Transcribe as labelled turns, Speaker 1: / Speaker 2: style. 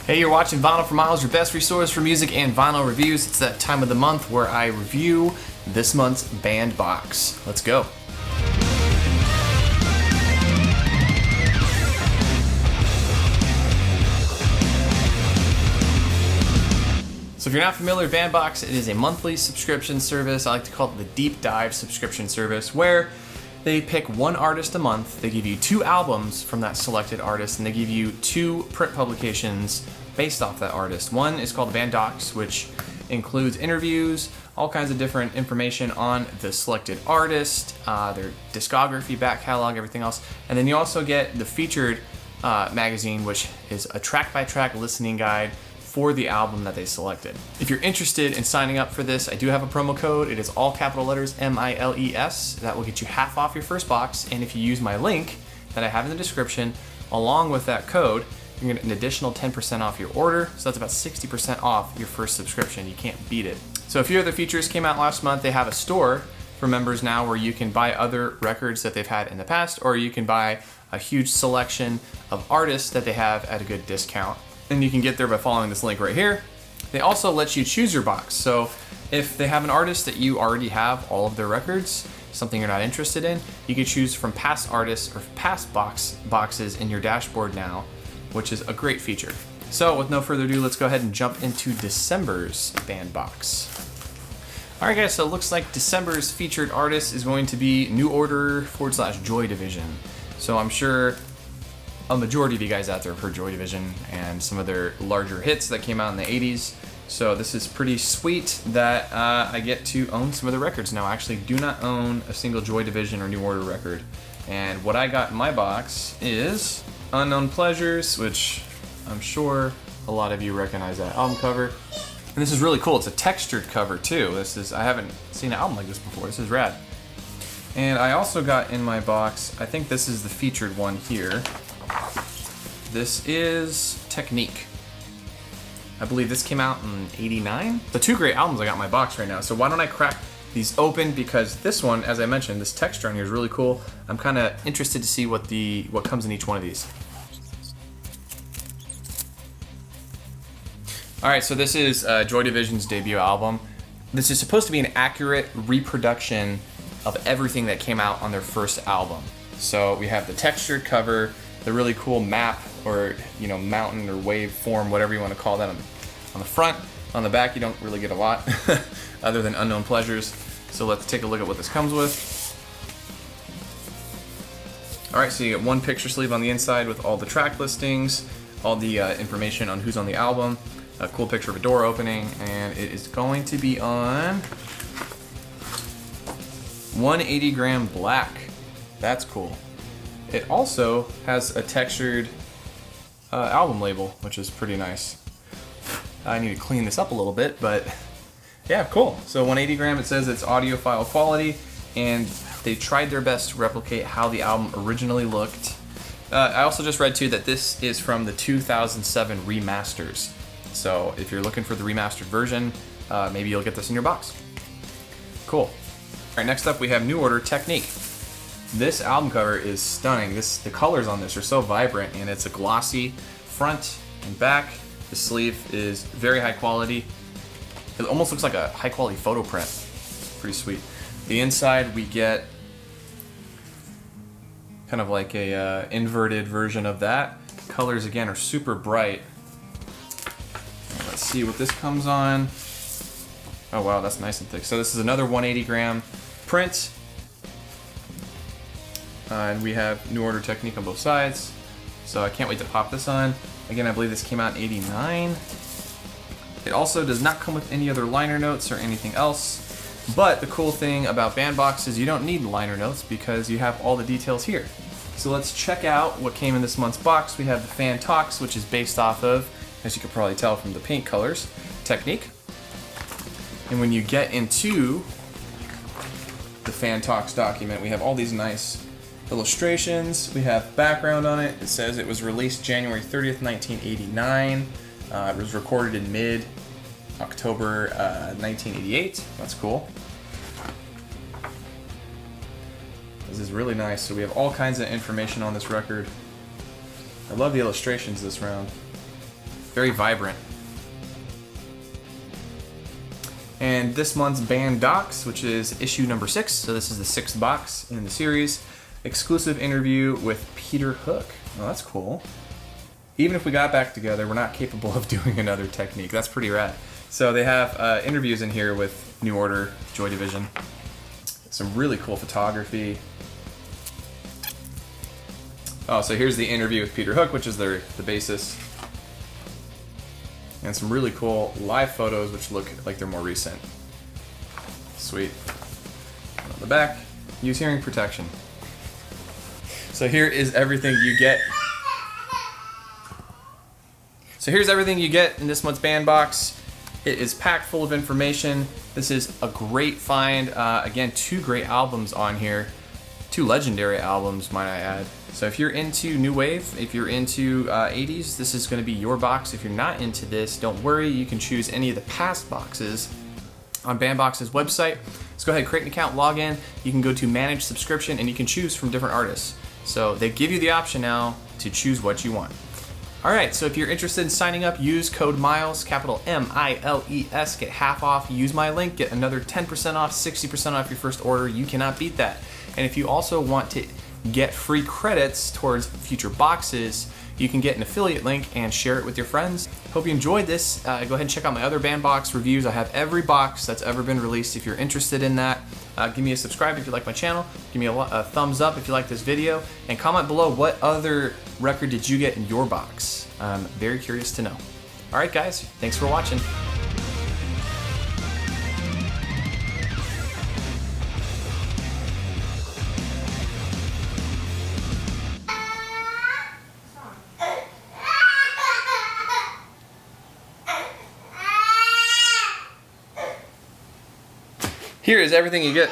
Speaker 1: Hey, you're watching Vinyl for Miles, your best resource for music and vinyl reviews. It's that time of the month where I review this month's Bandbox. Let's go. So if you're not familiar with Bandbox, it is a monthly subscription service. I like to call it the deep dive subscription service, where they pick one artist a month, they give you 2 albums from that selected artist, and they give you 2 print publications based off that artist. One is called Bandbox, which includes interviews, all kinds of different information on the selected artist, their discography, back catalog, everything else. And then you also get the featured magazine, which is a track-by-track listening guide for the album that they selected. If you're interested in signing up for this, I do have a promo code. It is all capital letters, MILES. That will get you half off your first box. And if you use my link that I have in the description, along with that code, you're gonna get an additional 10% off your order. So that's about 60% off your first subscription. You can't beat it. So a few other features came out last month. They have a store for members now where you can buy other records that they've had in the past, or you can buy a huge selection of artists that they have at a good discount. And you can get there by following this link right here. They also let you choose your box. So if they have an artist that you already have all of their records, something you're not interested in, you can choose from past artists or past boxes in your dashboard now, which is a great feature. So with no further ado, let's go ahead and jump into December's Bandbox. All right guys, so it looks like December's featured artist is going to be New Order / Joy Division. So I'm sure a majority of you guys out there have heard Joy Division and some of their larger hits that came out in the 80s. So this is pretty sweet that I get to own some of the records now. I actually do not own a single Joy Division or New Order record. And what I got in my box is Unknown Pleasures, which I'm sure a lot of you recognize that album cover. And this is really cool. It's a textured cover too. I haven't seen an album like this before. This is rad. And I also got in my box, I think this is the featured one here. This is Technique. I believe this came out in '89. The 2 great albums I got in my box right now. So why don't I crack these open, because this one, as I mentioned, this texture on here is really cool. I'm kind of interested to see what comes in each one of these. All right, so this is Joy Division's debut album. This is supposed to be an accurate reproduction of everything that came out on their first album. So we have the textured cover, the really cool map, or mountain or wave form, whatever you want to call that, on the front. On the back, you don't really get a lot other than Unknown Pleasures. So let's take a look at what this comes with. All right, so you get one picture sleeve on the inside with all the track listings, all the information on who's on the album, a cool picture of a door opening, and it is going to be on 180 gram black. That's cool. It also has a textured album label, which is pretty nice. I need to clean this up a little bit, but yeah, cool. So 180 gram, it says it's audiophile quality, and they tried their best to replicate how the album originally looked. I also just read too that this is from the 2007 remasters. So if you're looking for the remastered version, maybe you'll get this in your box. Cool. All right, next up we have New Order Technique. This album cover is stunning. The colors on this are so vibrant, and it's a glossy front and back. The sleeve is very high quality. It almost looks like a high quality photo print. Pretty sweet. The inside we get kind of like a inverted version of that. Colors again are super bright. Let's see what this comes on. Oh wow, that's nice and thick. So this is another 180 gram print. And we have New Order Technique on both sides. So I can't wait to pop this on. Again, I believe this came out in '89. It also does not come with any other liner notes or anything else. But the cool thing about Bandbox is you don't need liner notes because you have all the details here. So let's check out what came in this month's box. We have the Fan Talks, which is based off of, as you can probably tell from the paint colors, Technique. And when you get into the Fan Talks document, we have all these nice illustrations. We have background on it. It says it was released January 30th, 1989. It was recorded in mid-October 1988. That's cool. This is really nice. So we have all kinds of information on this record. I love the illustrations this round. very vibrant. And this month's Bandbox, which is issue number 6, so this is the 6th box in the series, exclusive interview with Peter Hook. Oh, that's cool. Even if we got back together, we're not capable of doing another technique. That's pretty rad. So they have interviews in here with New Order, Joy Division. Some really cool photography. Oh, so here's the interview with Peter Hook, which is the bassist. And some really cool live photos, which look like they're more recent. Sweet. And on the back, use hearing protection. So here is everything you get. So here's everything you get in this month's Bandbox. It is packed full of information. This is a great find. Again, 2 great albums on here. 2 legendary albums, might I add. So if you're into new wave, if you're into 80s, this is going to be your box. If you're not into this, don't worry. You can choose any of the past boxes on Bandbox's website. Let's go ahead, create an account, log in. You can go to manage subscription and you can choose from different artists. So they give you the option now to choose what you want. All right, so if you're interested in signing up, use code MILES, capital M-I-L-E-S, get half off. Use my link, get another 10% off, 60% off your first order. You cannot beat that. And if you also want to get free credits towards future boxes, you can get an affiliate link and share it with your friends. Hope you enjoyed this. Go ahead and check out my other Bandbox reviews. I have every box that's ever been released if you're interested in that. Give me a subscribe if you like my channel. Give me a thumbs up if you like this video. And comment below what other record did you get in your box. I'm very curious to know. All right, guys. Thanks for watching. Here is everything you get.